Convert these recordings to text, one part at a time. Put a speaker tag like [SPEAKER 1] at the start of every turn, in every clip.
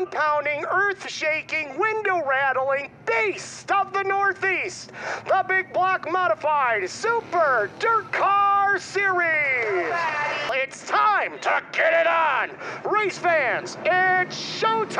[SPEAKER 1] ground-pounding, earth-shaking, window-rattling beast of the Northeast, the Big Block Modified Super Dirt Car Series. It's time to get it on. Race fans, it's showtime!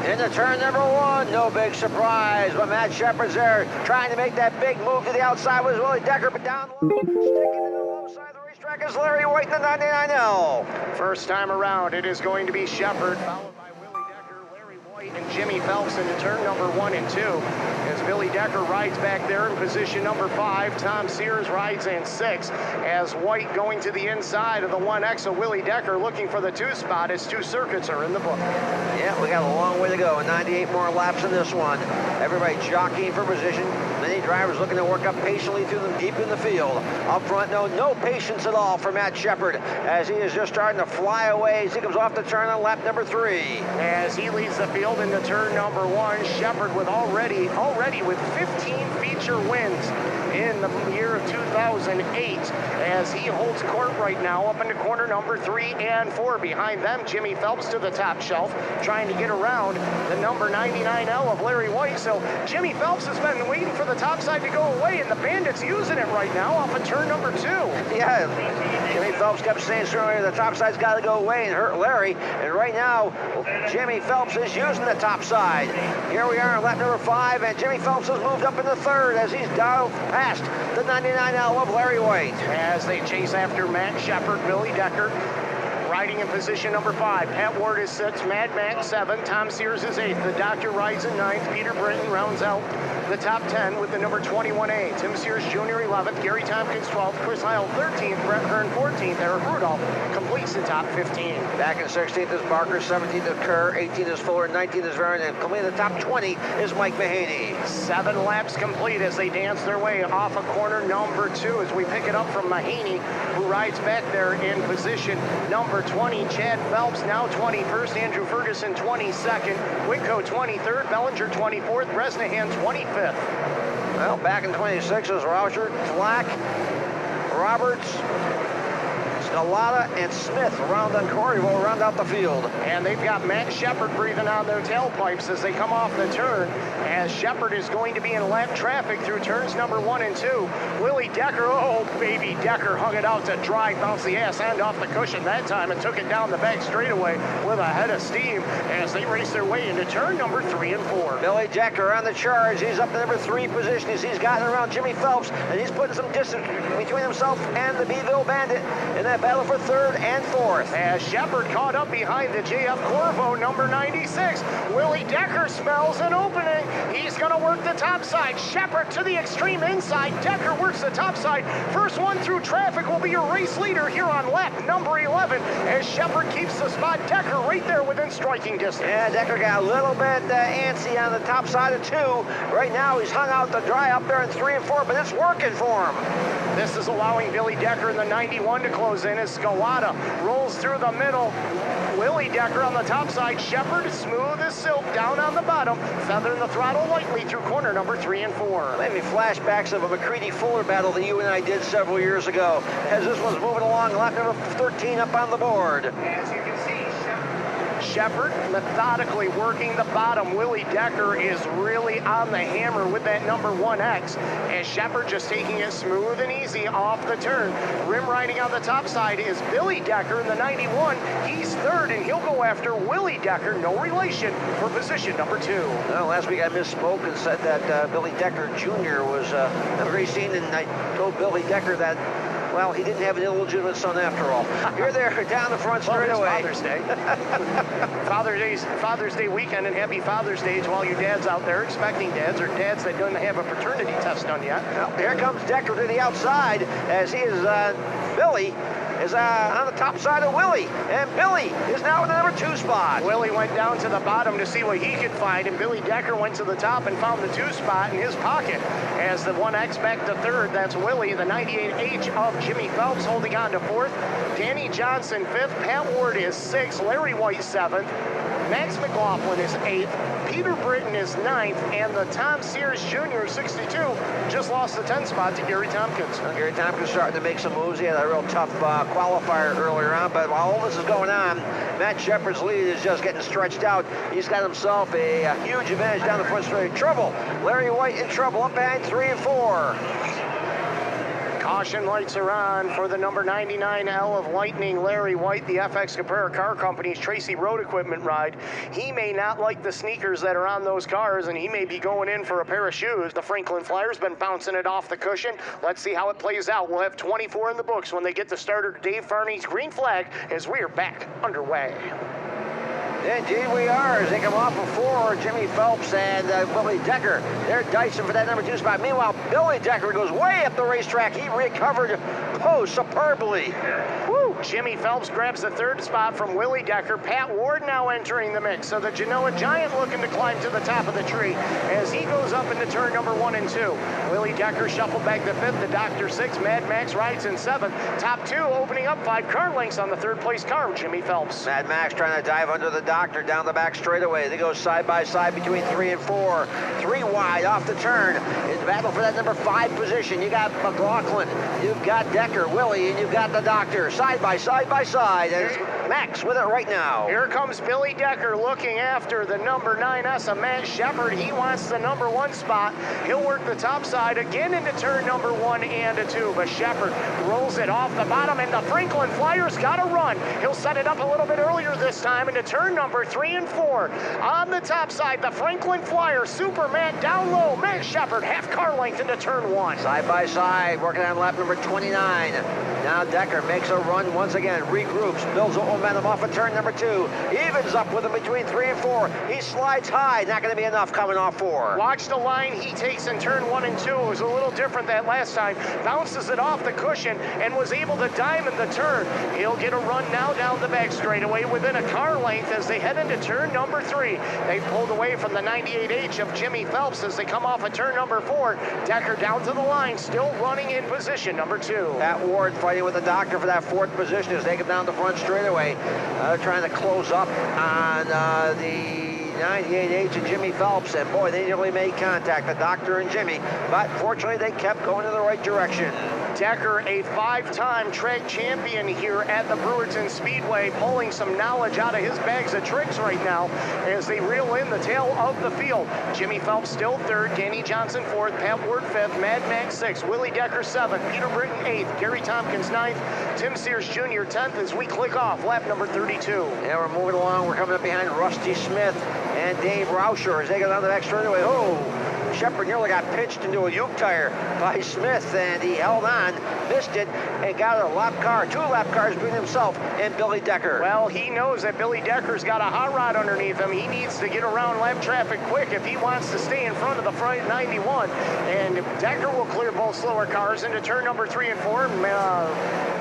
[SPEAKER 2] Into turn number one, no big surprise, but Matt Shepard's there trying to make that big move to the outside with Willie Decker, but down low, sticking to the low side of the racetrack is Larry White in the 99L.
[SPEAKER 1] First time around, it is going to be Shepard, followed by Willie Decker, Larry White, and Jimmy Phelps into turn number 1 and 2. As Billy Decker rides back there in position number 5, Tom Sears rides in 6. As White going to the inside of the 1X of Willie Decker looking for the 2 spot as 2 circuits are in the book.
[SPEAKER 2] Yeah, we got a long way to go, 98 more laps in this one. Everybody jockeying for position. Many drivers looking to work up patiently through them deep in the field. Up front, no patience at all for Matt Shepard as he is just starting to fly away as he comes off the turn on lap number 3.
[SPEAKER 1] As he leads the field into turn number 1, Shepard with already with 15 feature wins in the year of 2008 as he holds court right now up into corner number 3 and 4. Behind them, Jimmy Phelps to the top shelf trying to get around the number 99L of Larry White. So Jimmy Phelps has been waiting for the top side to go away, and the Bandit's using it right now off of turn number 2.
[SPEAKER 2] Yeah, Jimmy Phelps kept saying earlier the top side's got to go away and hurt Larry, and right now Jimmy Phelps is using the top side. Here we are on lap number 5, and Jimmy Phelps has moved up into 3rd as he's dialed past the 99L of Larry White.
[SPEAKER 1] As they chase after Matt Shepard, Billy Decker riding in position number 5. Pat Ward is 6, Mad Max 7, Tom Sears is 8th, the Doctor rides in 9th, Peter Britton rounds out the top 10 with the number 21A. Tim Sears Jr. 11th, Gary Tompkins 12th, Chris Heil 13th, Brett Hearn 14th, Eric Rudolph completes the top 15.
[SPEAKER 2] Back in 16th is Barker, 17th is Kerr, 18th is Fuller, 19th is Varon, and completing the top 20 is Mike Mahaney.
[SPEAKER 1] 7 laps complete as they dance their way off of corner number 2 as we pick it up from Mahaney, who rides back there in position number 20. Chad Phelps now 21st, Andrew Ferguson 22nd, Whitco 23rd, Bellinger 24th, Bresnahan 25th.
[SPEAKER 2] Well, back in 26 is Rauscher, Flack, Roberts, Scalata, and Smith around on Corey will round out the field.
[SPEAKER 1] And they've got Matt Shepard breathing on their tailpipes as they come off the turn, as Shepard is going to be in lap traffic through turns number 1 and 2. Willie Decker, oh baby, Decker hung it out to dry, bounced the ass end off the cushion that time and took it down the back straightaway with a head of steam as they race their way into turn number 3 and 4.
[SPEAKER 2] Billy Decker on the charge. He's up to number 3 position as he's gotten around Jimmy Phelps, and he's putting some distance between himself and the Beeville Bandit in that battle for 3rd and 4th.
[SPEAKER 1] As Shepard caught up behind the JF Corvo number 96. Willie Decker smells an opening. He's going to work the top side. Shepard to the extreme inside. Decker works the top side. First one through traffic will be your race leader here on lap number 11 as Shepard keeps the spot. Decker right there within striking distance.
[SPEAKER 2] Yeah, Decker got a little bit antsy on the top side of 2. Right now he's hung out to dry up there in 3 and 4, but it's working for him.
[SPEAKER 1] This is allowing Billy Decker in the 91 to close in as Scalata rolls through the middle. Willie Decker on the top side. Shepard smooth as silk down on the bottom, feathering the throttle lightly through corner number 3 and 4.
[SPEAKER 2] Maybe flashbacks of a McCready-Fuller battle that you and I did several years ago, as this one's moving along, lap number 13 up on the board.
[SPEAKER 1] As you can see, Shepard methodically working the bottom. Willie Decker is really on the hammer with that number 1X, as Shepard just taking it smooth and easy off the turn. Rim riding on the top side is Billy Decker in the 91. He's 3rd, and he'll go after Willie Decker, no relation, for position number 2.
[SPEAKER 2] Well, last week I misspoke and said that Billy Decker Jr. was racing, and I told Billy Decker that, well, he didn't have an illegitimate son after all. You're there down the front straight away.
[SPEAKER 1] Father's Day. Father's Day weekend, and happy Father's Day to all you dads out there expecting dads or dads that don't have a paternity test done yet.
[SPEAKER 2] Well, here comes Decker to the outside as he is, Billy is on the top side of Willie, and Billy is now in the number 2 spot.
[SPEAKER 1] Willie went down to the bottom to see what he could find, and Billy Decker went to the top and found the 2 spot in his pocket. As the 1X back to 3rd, that's Willie, the 98H of Jimmy Phelps holding on to 4th. Danny Johnson 5th, Pat Ward is 6th, Larry White 7th. Max McLaughlin is 8th. Peter Britton is 9th. And the Tom Sears Jr. 62 just lost the 10th spot to Gary Tompkins.
[SPEAKER 2] Well, Gary Tompkins starting to make some moves. He had a real tough qualifier earlier on, but while all this is going on, Matt Shepard's lead is just getting stretched out. He's got himself a huge advantage down the front straight. Trouble. Larry White in trouble up behind 3 and 4.
[SPEAKER 1] Caution lights are on for the number 99L of Lightning, Larry White, the FX Caprera Car Company's Tracy Road Equipment ride. He may not like the sneakers that are on those cars, and he may be going in for a pair of shoes. The Franklin Flyer's been bouncing it off the cushion. Let's see how it plays out. We'll have 24 in the books when they get the starter Dave Farney's green flag as we are back underway.
[SPEAKER 2] Indeed we are, as they come off of 4, Jimmy Phelps and Willie Decker. They're dicing for that number 2 spot. Meanwhile, Billy Decker goes way up the racetrack. He recovered superbly.
[SPEAKER 1] Woo! Jimmy Phelps grabs the 3rd spot from Willie Decker. Pat Ward now entering the mix. So the Genoa Giant looking to climb to the top of the tree as he goes up into turn number 1 and 2. Willie Decker shuffled back to 5th. The Doctor 6. Mad Max rides in 7th. Top 2 opening up 5 car lengths on the 3rd place car, Jimmy Phelps.
[SPEAKER 2] Mad Max trying to dive under the Doctor down the back straightaway. They go side by side between 3 and 4. 3 wide off the turn. In the battle for that number 5 position, you got McLaughlin, you've got Decker, Willie, and you've got the Doctor. Side by side by side. And Max with it right now.
[SPEAKER 1] Here comes Billy Decker looking after the number 9S of Matt Shepard. He wants the number 1 spot. He'll work the top side again into turn number 1 and 2. But Shepard rolls it off the bottom, and the Franklin Flyer's got to run. He'll set it up a little bit earlier this time into turn number 3 and 4. On the top side, the Franklin Flyer, Superman down low. Matt Shepard, half car length into turn 1.
[SPEAKER 2] Side by side, working on lap number 29. Now Decker makes a run once again, regroups, builds a momentum off of turn number 2. Evens up with him between 3 and 4. He slides high, not going to be enough coming off 4.
[SPEAKER 1] Watch the line he takes in turn 1 and 2. It was a little different that last time. Bounces it off the cushion and was able to diamond the turn. He'll get a run now down the back straightaway within a car length as they head into turn number 3. They pulled away from the 98H of Jimmy Phelps as they come off of turn number 4. Decker down to the line, still running in position number 2.
[SPEAKER 2] Pat Ward fighting with the Doctor for that 4th position as they come down the front straightaway. Trying to close up on the 98H and Jimmy Phelps, and boy, they nearly made contact, the Doctor and Jimmy, but fortunately they kept going in the right direction.
[SPEAKER 1] Decker, a 5-time track champion here at the Brewerton Speedway, pulling some knowledge out of his bags of tricks right now as they reel in the tail of the field. Jimmy Phelps still 3rd, Danny Johnson 4th, Pat Ward 5th, Mad Max 6th, Willie Decker 7th, Peter Britton 8th, Gary Tompkins 9th, Tim Sears Jr. 10th as we click off lap number 32.
[SPEAKER 2] Yeah, we're moving along. We're coming up behind Rusty Smith and Dave Rauscher as they go down the back straightaway. Oh! Shepard nearly got pitched into a Uke tire by Smith, and he held on, missed it, and got a lap car, 2 lap cars between himself and Billy Decker.
[SPEAKER 1] Well, he knows that Billy Decker's got a hot rod underneath him. He needs to get around lap traffic quick if he wants to stay in front of the front 91. And Decker will clear both slower cars into turn number 3 and 4.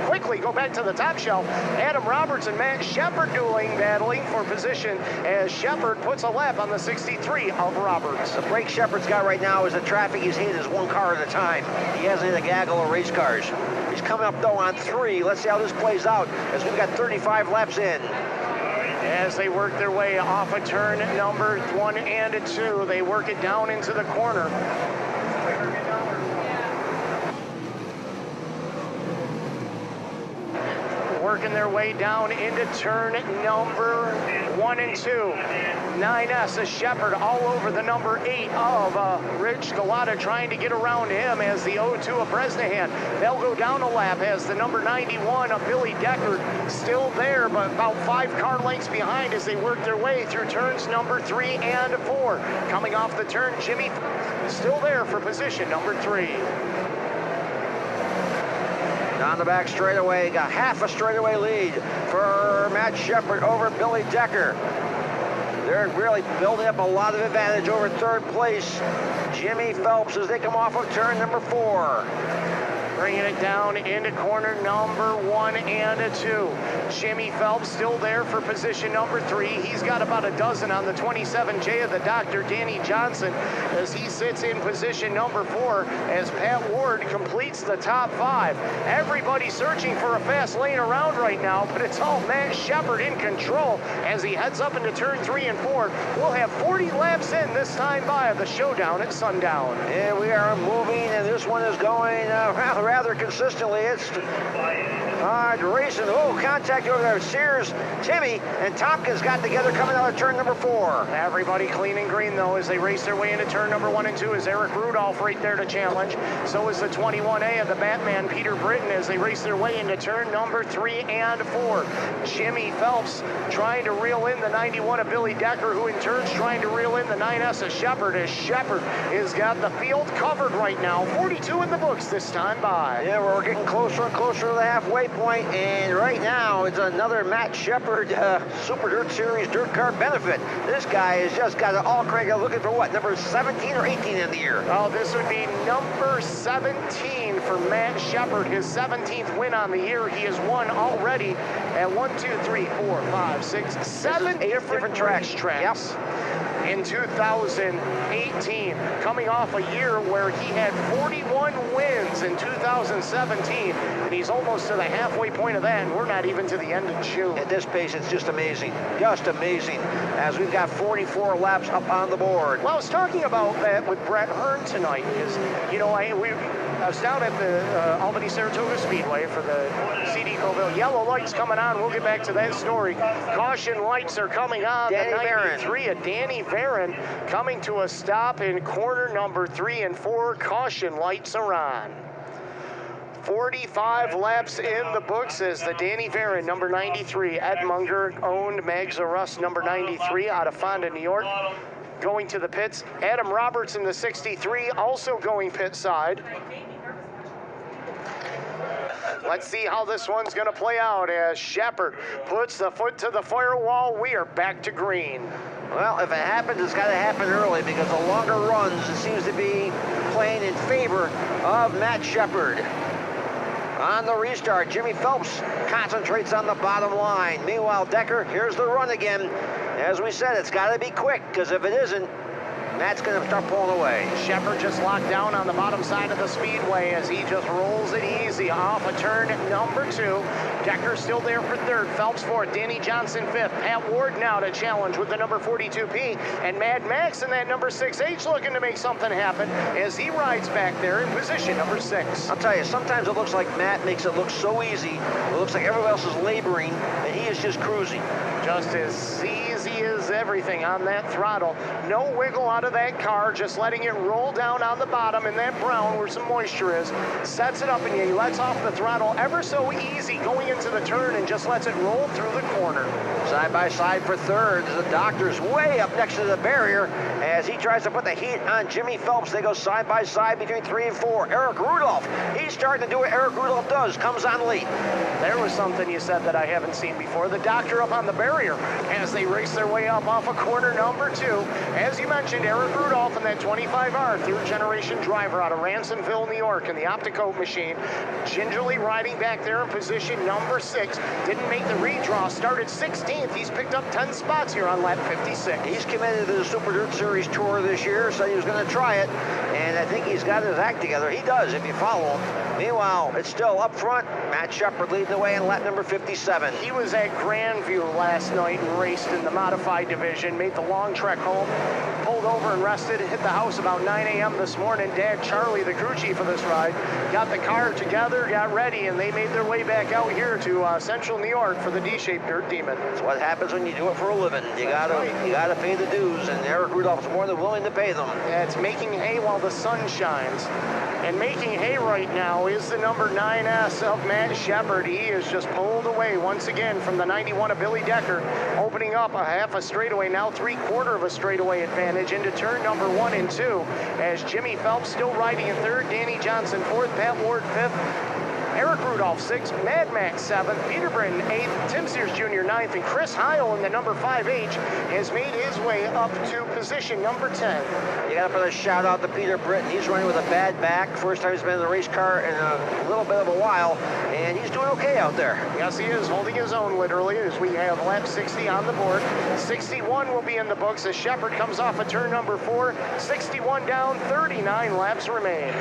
[SPEAKER 1] Quickly go back to the top shelf. Adam Roberts and Matt Shepard battling for position as Shepard puts a lap on the 63 of Roberts.
[SPEAKER 2] The break Shepard's got right now is the traffic he's hit is 1 car at a time. He hasn't hit a gaggle of race cars. He's coming up though on 3. Let's see how this plays out as we've got 35 laps in.
[SPEAKER 1] As they work their way off of turn number 1 and 2, they work it down into the corner. Working their way down into turn number 1 and 2. 9S is Shepard all over the number 8 of Rich Galata, trying to get around him as the 02 of Bresnahan. They'll go down a lap as the number 91 of Billy Decker still there, but about 5 car lengths behind as they work their way through turns number 3 and 4. Coming off the turn, Jimmy still there for position number 3.
[SPEAKER 2] Down the back straightaway, got half a straightaway lead for Matt Shepard over Billy Decker. They're really building up a lot of advantage over 3rd place. Jimmy Phelps as they come off of turn number 4.
[SPEAKER 1] Bringing it down into corner number 1 and 2. Jimmy Phelps still there for position number 3. He's got about a dozen on the 27J of the Dr. Danny Johnson as he sits in position number 4 as Pat Ward completes the top 5. Everybody searching for a fast lane around right now, but it's all Matt Shepard in control as he heads up into turn 3 and 4. We'll have 40 laps in this time by the showdown at sundown.
[SPEAKER 2] And we are moving, and this one is going rather consistently. It's racing. Oh, contact over there. Sears, Timmy, and Tompkins got together coming out of turn number 4.
[SPEAKER 1] Everybody clean and green, though, as they race their way into turn number 1 and 2. Is Eric Rudolph right there to challenge. So is the 21A of the Batman, Peter Britton, as they race their way into turn number 3 and 4. Jimmy Phelps trying to reel in the 91 of Billy Decker, who in turn's trying to reel in the 9S of Shepard, as Shepard has got the field covered right now. 42 in the books this time by.
[SPEAKER 2] Yeah, we're getting closer and closer to the halfway point, and right now it's another Matt Shepard Super Dirt Series Dirt Car benefit. This guy has just got it all cranked up, looking for what, number 17 or 18 in the year?
[SPEAKER 1] Oh, this would be number 17 for Matt Shepard, his 17th win on the year. He has won already at 7 different racetracks.
[SPEAKER 2] Yep.
[SPEAKER 1] In 2018, coming off a year where he had 41 wins in 2017, and he's almost to the halfway point of that, and we're not even to the end of June.
[SPEAKER 2] At this pace, it's just amazing, as we've got 44 laps up on the board.
[SPEAKER 1] Well, I was talking about that with Brett Hearn tonight, because, you know, I was down at the Albany-Saratoga Speedway for the CD Coville. Yellow lights coming on. We'll get back to that story. Caution lights are coming on.
[SPEAKER 2] Danny
[SPEAKER 1] the 93 of Danny Barron coming to a stop in corner number 3 and 4. Caution lights are on. 45 laps in the books as the Danny Barron, number 93. Ed Munger owned Mags of Rust, number 93, out of Fonda, New York. Going to the pits. Adam Roberts in the 63, also going pit side. Let's see how this one's going to play out as Shepard puts the foot to the firewall. We are back to green.
[SPEAKER 2] Well, if it happens, it's got to happen early, because the longer runs, it seems to be playing in favor of Matt Shepard. On the restart, Jimmy Phelps concentrates on the bottom line. Meanwhile, Decker, here's the run again. As we said, it's got to be quick, because if it isn't, Matt's going to start pulling away.
[SPEAKER 1] Shepard just locked down on the bottom side of the speedway as he just rolls it easy off of turn number 2. Decker still there for 3rd. Phelps 4th. Danny Johnson 5th. Pat Ward now to challenge with the number 42P. And Mad Max in that number 6H looking to make something happen as he rides back there in position number 6.
[SPEAKER 2] I'll tell you, sometimes it looks like Matt makes it look so easy. It looks like everybody else is laboring, and he is just cruising.
[SPEAKER 1] Just as easy as everything on that throttle. No wiggle out of that car, just letting it roll down on the bottom in that brown where some moisture is. Sets it up and he lets off the throttle ever so easy going into the turn and just lets it roll through the corner.
[SPEAKER 2] Side by side for 3rd. The Doctor's way up next to the barrier as he tries to put the heat on Jimmy Phelps. They go side by side between 3 and 4. Eric Rudolph, he's starting to do what Eric Rudolph does, comes on late.
[SPEAKER 1] There was something you said that I haven't seen before. The Doctor up on the barrier as they race their way up off of corner number 2. As you mentioned, Eric Rudolph in that 25R, 3rd generation driver out of Ransomville, New York, in the Opticoat machine, gingerly riding back there in position number 6. Didn't make the redraw, started 16th. He's picked up 10 spots here on lap 56.
[SPEAKER 2] He's committed to the Super Dirt Series Tour this year, said he was going to try it, and I think he's got his act together. He does, if you follow him. Meanwhile, it's still up front. Matt Shepard leading the way in lap number 57.
[SPEAKER 1] He was at Grandview last night and raced in the modified division, made the long trek home, pulled over and rested, hit the house about 9 a.m. this morning. Dad Charlie, the crew chief of this ride, got the car together, got ready, and they made their way back out here to Central New York for the D-shaped Dirt Demon.
[SPEAKER 2] That's what happens when you do it for a living. You gotta pay the dues, and Eric Rudolph's more than willing to pay them.
[SPEAKER 1] Yeah, it's making hay while the sun shines. And making hay right now is the number 9S of Matt Shepard. He is just pulled away once again from the 91 of Billy Decker, opening up a half a straightaway, now 3/4 of a straightaway advantage into turn number 1 and 2. As Jimmy Phelps still riding in 3rd, Danny Johnson 4th, Pat Ward 5th. Eric Rudolph 6th, Mad Max 7th, Peter Britton 8th, Tim Sears Jr. 9th, and Chris Heil in the number 5H has made his way up to position number 10.
[SPEAKER 2] You got to put a shout out to Peter Britton. He's running with a bad back. First time he's been in the race car in a little bit of a while, and he's doing okay out there.
[SPEAKER 1] Yes, he is, holding his own literally, as we have lap 60 on the board. 61 will be in the books as Shepard comes off of turn number 4. 61 down, 39 laps remain.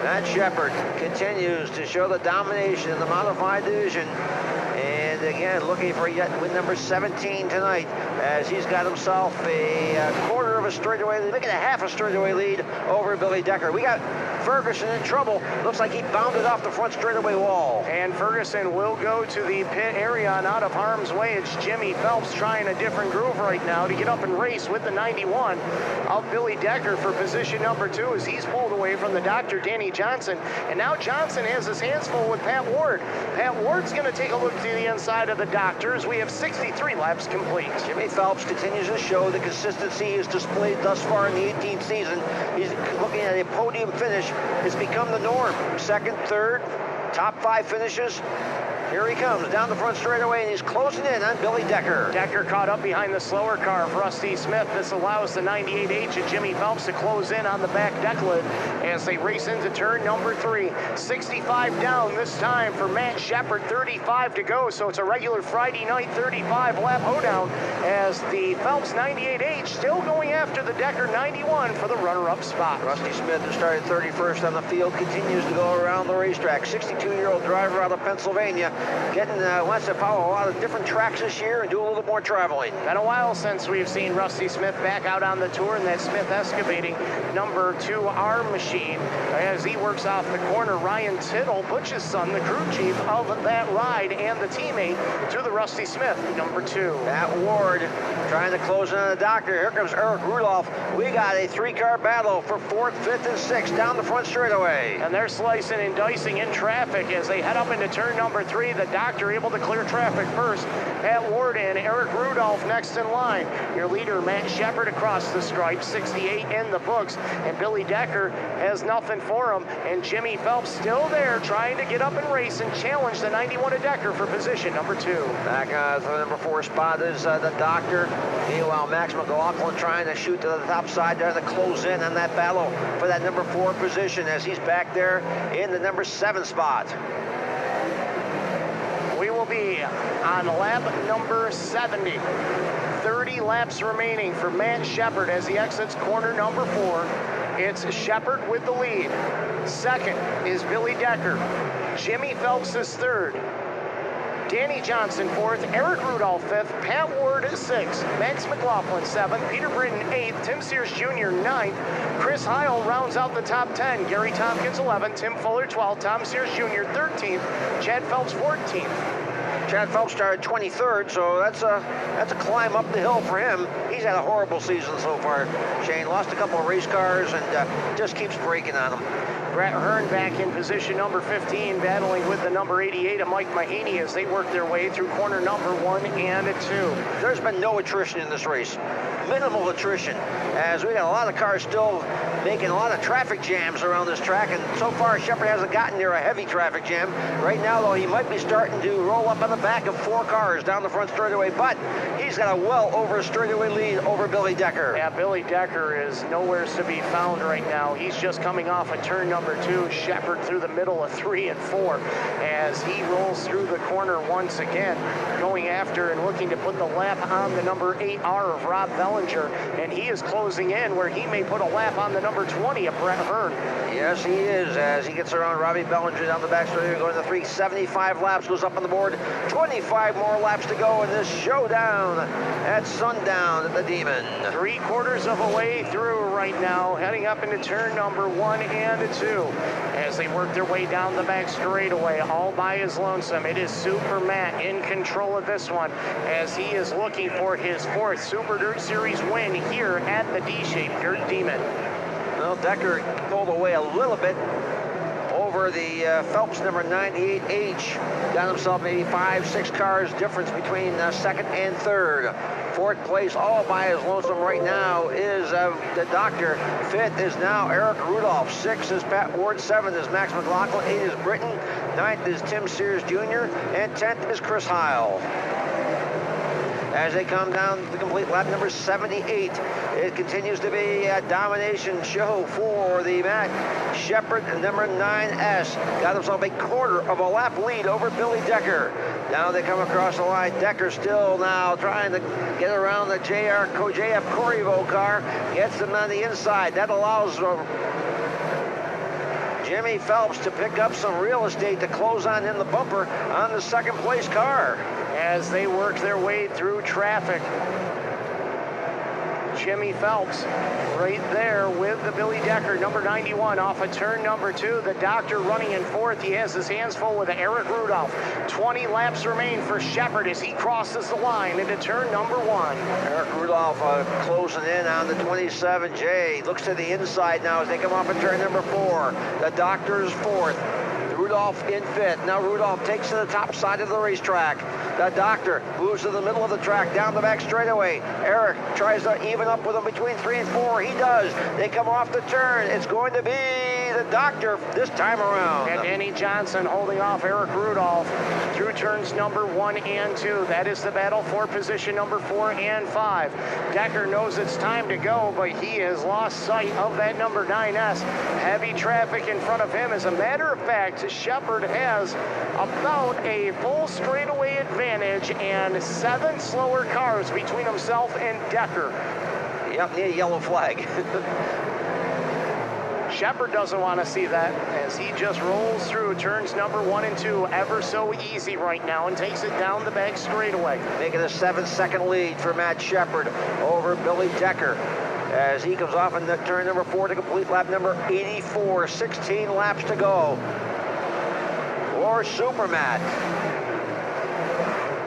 [SPEAKER 2] Matt Shepard continues to show the domination in the modified division. And again, looking for yet win number 17 tonight, as he's got himself a quarter of a straightaway lead, making a half a straightaway lead over Billy Decker. We got Ferguson in trouble. Looks like he bounded off the front straightaway wall.
[SPEAKER 1] And Ferguson will go to the pit area and out of harm's way. It's Jimmy Phelps trying a different groove right now to get up and race with the 91 of Billy Decker for position number 2 as he's pulled away from the Dr. Danny Johnson. And now Johnson has his hands full with Pat Ward. Pat Ward's going to take a look to the inside of the Doctor as we have 63 laps complete.
[SPEAKER 2] Jimmy Phelps continues to show the consistency he's displayed thus far in the 18th season. He's looking at a podium finish. It's become the norm. Second, third, top 5 finishes. Here he comes down the front straightaway, and he's closing in on Billy Decker.
[SPEAKER 1] Decker caught up behind the slower car of Rusty Smith. This allows the 98H and Jimmy Phelps to close in on the back deck lid as they race into turn number 3. 65 down this time for Matt Shepard, 35 to go. So it's a regular Friday night 35 lap hoedown as the Phelps 98H still going after the Decker 91 for the runner-up spot.
[SPEAKER 2] Rusty Smith, who started 31st on the field, continues to go around the racetrack. 62-year-old driver out of Pennsylvania. Wants to follow a lot of different tracks this year and do a little more traveling.
[SPEAKER 1] Been a while since we've seen Rusty Smith back out on the tour in that Smith Excavating number 2 arm machine as he works off the corner. Ryan Tittle, Butch's son, the crew chief of that ride and the teammate to the Rusty Smith number 2.
[SPEAKER 2] Matt Ward trying to close in on the Doctor. Here comes Eric Rudolph. We got a 3-car battle for 4th, 5th, and 6th down the front straightaway.
[SPEAKER 1] And they're slicing and dicing in traffic as they head up into turn number 3. The Doctor able to clear traffic first. Pat Ward and Eric Rudolph next in line. Your leader, Matt Shepard, across the stripe, 68 in the books. And Billy Decker has nothing for him. And Jimmy Phelps still there trying to get up and race and challenge the 91 of Decker for position number 2.
[SPEAKER 2] Back to the number 4 spot is the Doctor. Meanwhile, Max McLaughlin trying to shoot to the top side there to close in on that battle for that number 4 position as he's back there in the number 7 spot.
[SPEAKER 1] We will be on lap number 70. 30 laps remaining for Matt Shepard as he exits corner number 4. It's Shepard with the lead. Second is Billy Decker. Jimmy Phelps is 3rd. Danny Johnson 4th, Eric Rudolph 5th, Pat Ward 6th, Max McLaughlin 7th, Peter Britton 8th, Tim Sears Jr. 9th, Chris Heil rounds out the top 10, Gary Tompkins 11th, Tim Fuller 12th, Tom Sears Jr. 13th, Chad Phelps 14th.
[SPEAKER 2] Chad Phelps started 23rd, so that's a climb up the hill for him. He's had a horrible season so far. Shane lost a couple of race cars and just keeps breaking on them.
[SPEAKER 1] Brett Hearn back in position number 15, battling with the number 88 of Mike Mahaney as they work their way through corner number 1 and 2.
[SPEAKER 2] There's been no attrition in this race. Minimal attrition, as we got a lot of cars still making a lot of traffic jams around this track, and so far Shepard hasn't gotten near a heavy traffic jam. Right now, though, he might be starting to roll up on the back of 4 cars down the front straightaway, but he's got a well over a straightaway lead over Billy Decker.
[SPEAKER 1] Yeah, Billy Decker is nowhere to be found right now. He's just coming off of turn number 2. Shepard through the middle of 3 and 4 as he rolls through the corner once again, going after and looking to put the lap on the number 8R of Rob Bellinger, and he is closing in where he may put a lap on the number 20 of Brett Hearn.
[SPEAKER 2] Yes, he is, as he gets around Robbie Bellinger down the back straightaway, going to 375 laps, goes up on the board. 25 more laps to go in this showdown at sundown at the Demon.
[SPEAKER 1] 3/4 of a way through right now, heading up into turn number 1 and 2 as they work their way down the back straightaway all by his lonesome. It is Super Matt in control of this one as he is looking for his 4th Super Dirt Series win here at the D-shaped Dirt Demon.
[SPEAKER 2] Well, Decker pulled away a little bit over over the Phelps number 98H. Got himself maybe 5-6 cars difference between second and third. Fourth place, all by his lonesome right now, is the Doctor. Fifth is now Eric Rudolph. Sixth is Pat Ward. Seventh is Max McLaughlin. Eighth is Britton. Ninth is Tim Sears Jr. And 10th is Chris Heil. As they come down the complete lap number 78, it continues to be a domination show for the Matt Shepard number 9S. Got himself a quarter of a lap lead over Billy Decker. Now they come across the line. Decker still now trying to get around the JF Corriveau car. Gets them on the inside. That allows Jimmy Phelps to pick up some real estate to close on in the bumper on the second place car.
[SPEAKER 1] As they work their way through traffic, Jimmy Phelps right there with the Billy Decker, number 91, off of turn number 2. The Doctor running in fourth. He has his hands full with Eric Rudolph. 20 laps remain for Shepard as he crosses the line into turn number 1.
[SPEAKER 2] Eric Rudolph closing in on the 27J. Looks to the inside now as they come off of turn number 4. The Doctor's fourth. Rudolph in fifth. Now Rudolph takes to the top side of the racetrack. The Doctor moves to the middle of the track, down the back straightaway. Eric tries to even up with him between 3 and 4. He does. They come off the turn. It's going to be the Doctor this time around.
[SPEAKER 1] And Danny Johnson holding off Eric Rudolph through turns number 1 and 2. That is the battle for position number 4 and 5. Decker knows it's time to go, but he has lost sight of that number 9S. Heavy traffic in front of him. As a matter of fact, Shepard has about a full straightaway advantage and 7 slower cars between himself and Decker.
[SPEAKER 2] Yep, near yellow flag.
[SPEAKER 1] Shepard doesn't want to see that as he just rolls through turns number 1 and 2 ever so easy right now and takes it down the back straightaway.
[SPEAKER 2] Making a 7-second lead for Matt Shepard over Billy Decker as he comes off in turn number 4 to complete lap number 84. 16 laps to go for Super Matt.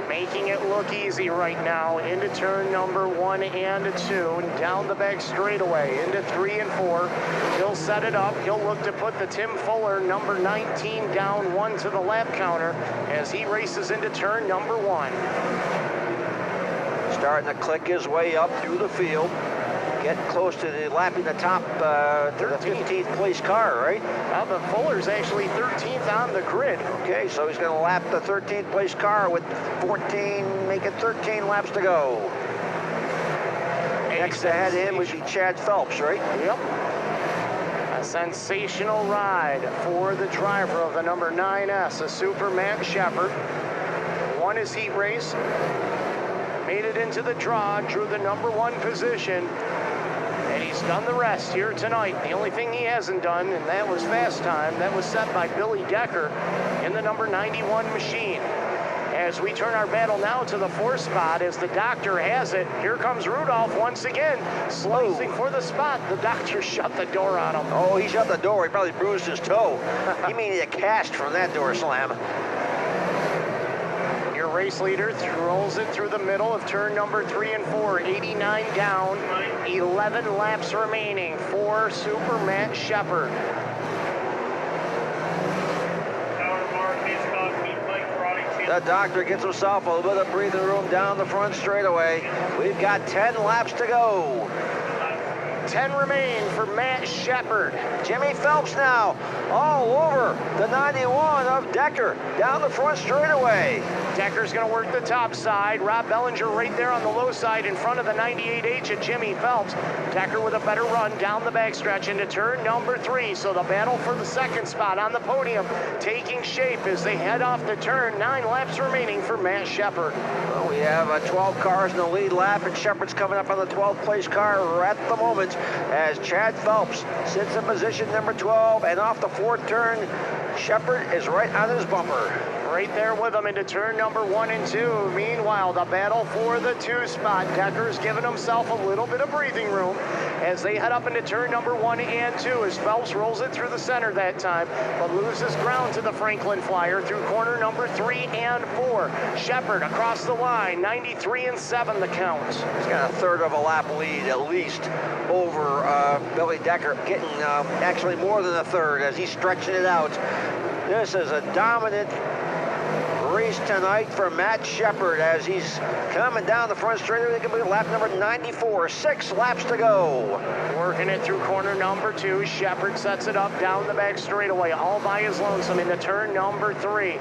[SPEAKER 1] Making it look easy right now into turn number 1 and 2 and down the back straightaway into 3 and 4. He'll set it up. He'll look to put the Tim Fuller number 19 down 1 to the lap counter as he races into turn number 1.
[SPEAKER 2] Starting to click his way up through the field. Getting close to the lapping the top to the 15th place car, right?
[SPEAKER 1] Now the Fuller's actually 13th on the grid.
[SPEAKER 2] Okay, so he's going to lap the 13th place car with 14, making 13 laps to go. Next ahead of him would be Chad Phelps, right?
[SPEAKER 1] Yep. A sensational ride for the driver of the number 9S, a Super Matt Shepard. Won his heat race, made it into the draw, drew the number 1 position. And he's done the rest here tonight. The only thing he hasn't done, and that was fast time, that was set by Billy Decker in the number 91 machine. As we turn our battle now to the 4th spot, as the Doctor has it, here comes Rudolph once again, slicing for the spot. The Doctor shut the door on him.
[SPEAKER 2] Oh, he shut the door. He probably bruised his toe. He may need a cast from that door slam.
[SPEAKER 1] Your race leader rolls it through the middle of turn number 3 and 4. 89 down, 11 laps remaining for Super Matt Shepard.
[SPEAKER 2] The Doctor gets himself a little bit of breathing room down the front straightaway. We've got 10 laps to go.
[SPEAKER 1] 10 remain for Matt Shepard.
[SPEAKER 2] Jimmy Phelps now all over the 91 of Decker down the front straightaway.
[SPEAKER 1] Decker's going to work the top side. Rob Bellinger right there on the low side in front of the 98H of Jimmy Phelps. Decker with a better run down the backstretch into turn number 3. So the battle for the 2nd spot on the podium taking shape as they head off the turn. 9 laps remaining for Matt Shepard.
[SPEAKER 2] Well, we have 12 cars in the lead lap, and Shepard's coming up on the 12th place car at the moment as Chad Phelps sits in position number 12, and off the 4th turn, Shepard is right on his bumper.
[SPEAKER 1] Right there with them into turn number 1 and 2. Meanwhile, the battle for the 2 spot. Decker's giving himself a little bit of breathing room as they head up into turn number 1 and 2 as Phelps rolls it through the center that time, but loses ground to the Franklin Flyer through corner number 3 and 4. Shepard across the line, 93 and 7 the count.
[SPEAKER 2] He's got a third of a lap lead at least over Billy Decker, getting actually more than a third as he's stretching it out. This is a dominant race tonight for Matt Shepard as he's coming down the front straightaway. They complete lap number 94, 6 laps to go.
[SPEAKER 1] Working it through corner number 2. Shepard sets it up down the back straightaway, all by his lonesome into turn number 3.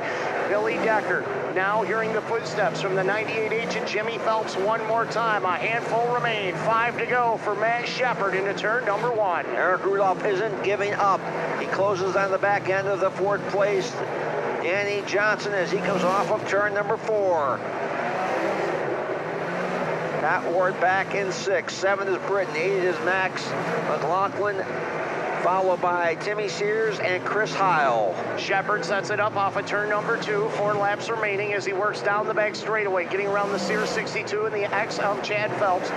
[SPEAKER 1] Billy Decker now hearing the footsteps from the 98H and Jimmy Phelps one more time. A handful remain, 5 to go for Matt Shepard into turn number 1.
[SPEAKER 2] Eric Rudolph isn't giving up. He closes on the back end of the fourth place Danny Johnson as he comes off of turn number 4. Pat Ward back in 6. 7 is Britton. 8 is Max McLaughlin, followed by Timmy Sears and Chris Heil.
[SPEAKER 1] Shepard sets it up off of turn number 2. 4 laps remaining as he works down the back straightaway, getting around the Sears 62 and the X of Chad Phelps.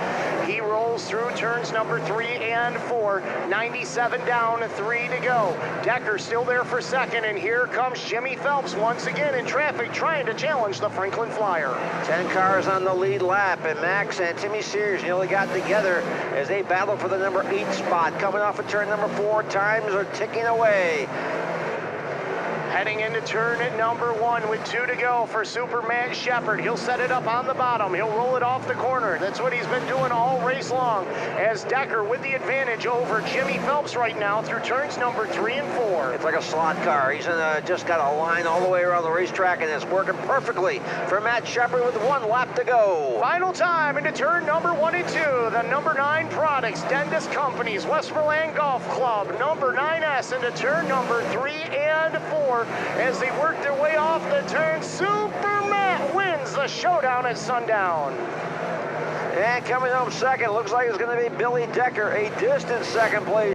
[SPEAKER 1] He rolls through turns number 3 and 4. 97 down, 3 to go. Decker still there for second, and here comes Jimmy Phelps once again in traffic, trying to challenge the Franklin Flyer.
[SPEAKER 2] 10 cars on the lead lap, and Max and Timmy Sears nearly got together as they battle for the number 8 spot. Coming off of turn number 4, times are ticking away.
[SPEAKER 1] Heading into turn at number 1 with 2 to go for Super Matt Shepard. He'll set it up on the bottom. He'll roll it off the corner. That's what he's been doing all race long, as Decker with the advantage over Jimmy Phelps right now through turns number 3 and 4.
[SPEAKER 2] It's like a slot car. He's just got a line all the way around the racetrack, and it's working perfectly for Matt Shepard with 1 lap to go.
[SPEAKER 1] Final time into turn number 1 and 2. The number 9 products, Dentist Companies, Westmoreland Golf Club, number 9S into turn number 3 and 4. As they work their way off the turn, Super Matt wins the showdown at sundown.
[SPEAKER 2] And coming home second, looks like it's going to be Billy Decker, a distant second place.